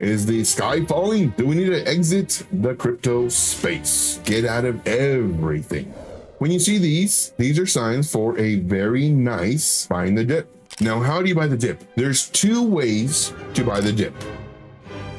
Is the sky falling? Do we need to exit the crypto space? Get out of everything. When you see these are signs for a very nice buying the dip. Now, how do you buy the dip? There's two ways to buy the dip.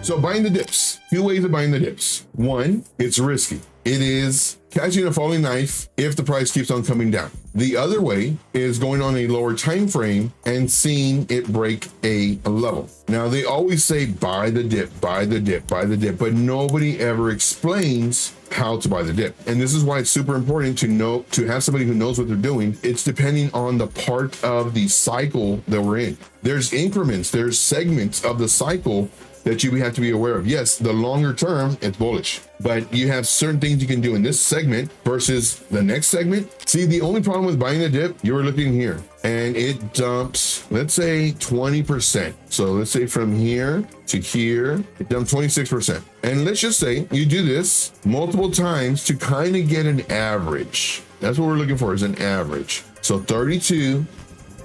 So buying the dips, two ways of buying the dips. One, it's risky. It is catching a falling knife if the price keeps on coming down. The other way is going on a lower time frame and seeing it break a level. Now, they always say buy the dip, buy the dip, buy the dip, but nobody ever explains how to buy the dip. And this is why it's super important to have somebody who knows what they're doing. It's depending on the part of the cycle that we're in. There's increments, there's segments of the cycle that you have to be aware of. Yes, the longer term, it's bullish, but you have certain things you can do in this segment versus the next segment. See, the only problem with buying a dip, you were looking here and it dumps, let's say 20%. So let's say from here to here, it dumped 26%. And let's just say you do this multiple times to kind of get an average. That's what we're looking for, is an average. So 32,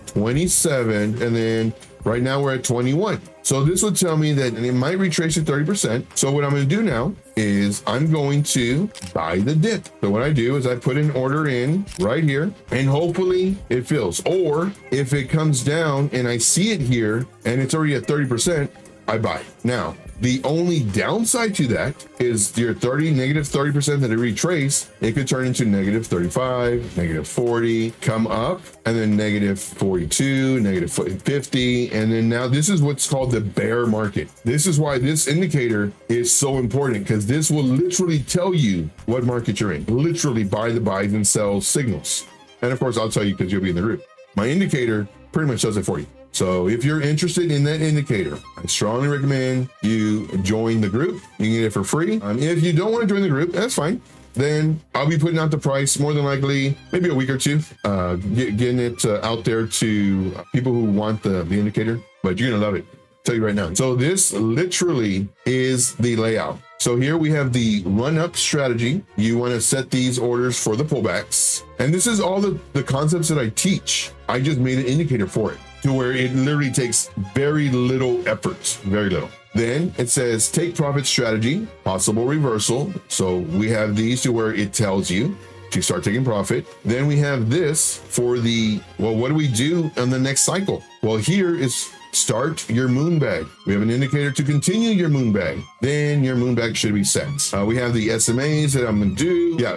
27, and then right now we're at 21. So this would tell me that it might retrace to 30%. So what I'm going to do now is I'm going to buy the dip. So what I do is I put an order in right here and hopefully it fills. Or if it comes down and I see it here and it's already at 30%, I buy. Now, the only downside to that is your negative 30% that it retrace, it could turn into negative 35, negative 40, come up, and then negative 42, negative 50. And then now this is what's called the bear market. This is why this indicator is so important, because this will literally tell you what market you're in, literally by the buys and sells signals. And of course, I'll tell you because you'll be in the group. My indicator pretty much does it for you. So if you're interested in that indicator, I strongly recommend you join the group. You can get it for free. If you don't want to join the group, that's fine. Then I'll be putting out the price more than likely, maybe a week or two, getting it out there to people who want the indicator, but you're going to love it. I'll tell you right now. So this literally is the layout. So here we have the run-up strategy. You want to set these orders for the pullbacks. And this is all the concepts that I teach. I just made an indicator for it, to where it literally takes very little effort, very little. Then it says take profit strategy, possible reversal. So we have these to where it tells you to start taking profit. Then we have this for what do we do on the next cycle? Well, here is start your moon bag. We have an indicator to continue your moon bag. Then your moon bag should be set. We have the SMAs that I'm gonna do. Yeah,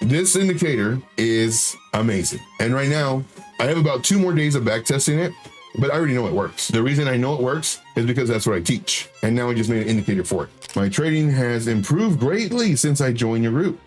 this indicator is amazing. And right now, I have about 2 more days of back testing it, but I already know it works. The reason I know it works is because that's what I teach. And now I just made an indicator for it. My trading has improved greatly since I joined your group.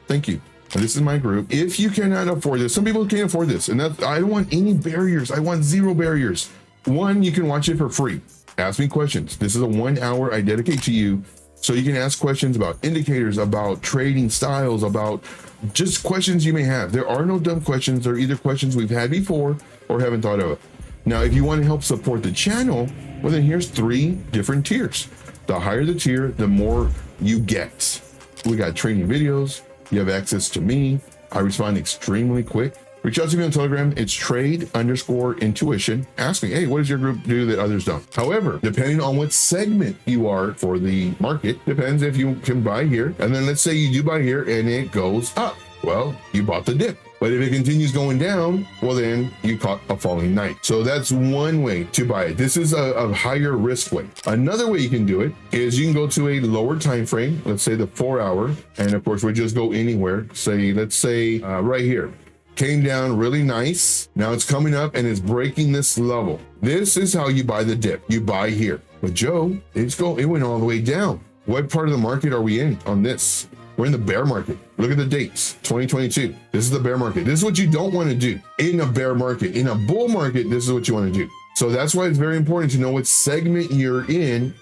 Thank you. This is my group. If you cannot afford this, some people can't afford this, and I don't want any barriers. I want 0 barriers. One, you can watch it for free. Ask me questions. This is a 1 hour I dedicate to you. So you can ask questions about indicators, about trading styles, about just questions you may have. There are no dumb questions. They're either questions we've had before or haven't thought of. Now, if you want to help support the channel, well, then here's 3 different tiers. The higher the tier, the more you get. We got training videos. You have access to me. I respond extremely quick. Reach out to me on Telegram. It's trade_intuition. Ask me, hey, what does your group do that others don't? However, depending on what segment you are for the market, depends if you can buy here. And then let's say you do buy here and it goes up. Well, you bought the dip. But if it continues going down, well, then you caught a falling knife. So that's one way to buy it. This is a higher risk way. Another way you can do it is you can go to a lower time frame, let's say the 4 hour. And of course, we just go anywhere. Let's say right here. Came down really nice. Now it's coming up and it's breaking this level. This is how you buy the dip. You buy here. But Joe, it went all the way down. What part of the market are we in on this? We're in the bear market. Look at the dates, 2022. This is the bear market. This is what you don't want to do in a bear market. In a bull market, this is what you want to do. So that's why it's very important to know what segment you're in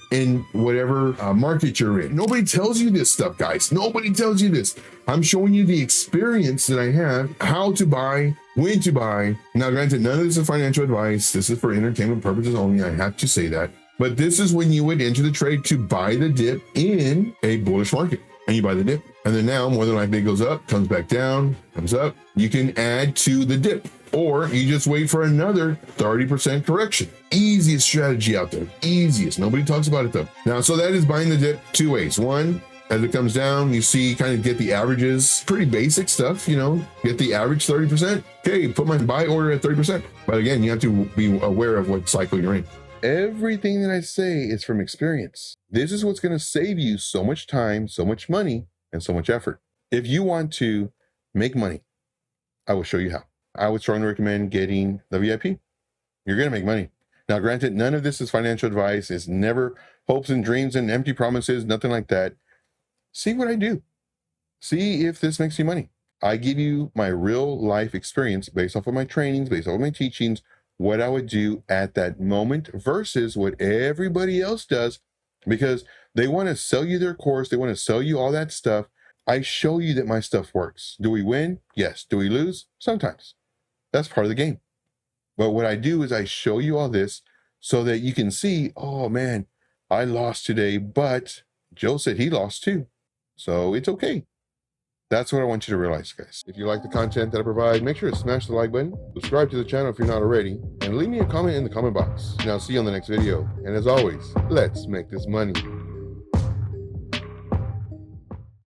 whatever market you're in. Nobody tells you this stuff, guys. Nobody tells you this. I'm showing you the experience that I have, how to buy, when to buy. Now, granted, none of this is financial advice. This is for entertainment purposes only. I have to say that. But this is when you would enter the trade to buy the dip in a bullish market. And you buy the dip. And then now, more than likely, it goes up, comes back down, comes up. You can add to the dip. or you just wait for another 30% correction. Easiest strategy out there, easiest. Nobody talks about it though. Now, so that is buying the dip two ways. One, as it comes down, you see, kind of get the averages, pretty basic stuff, you know, get the average 30%. Okay, put my buy order at 30%. But again, you have to be aware of what cycle you're in. Everything that I say is from experience. This is what's going to save you so much time, so much money, and so much effort. If you want to make money, I will show you how. I would strongly recommend getting the VIP. You're going to make money. Now, granted, none of this is financial advice. It's never hopes and dreams and empty promises, nothing like that. See what I do. See if this makes you money. I give you my real life experience based off of my trainings, based off of my teachings, what I would do at that moment versus what everybody else does, because they want to sell you their course. They want to sell you all that stuff. I show you that my stuff works. Do we win? Yes. Do we lose? Sometimes. That's part of the game. But what I do is I show you all this so that you can see, oh man, I lost today, but Joe said he lost too. So it's okay. That's what I want you to realize, guys. If you like the content that I provide, make sure to smash the like button, subscribe to the channel if you're not already, and leave me a comment in the comment box. And I'll see you on the next video. And as always, let's make this money.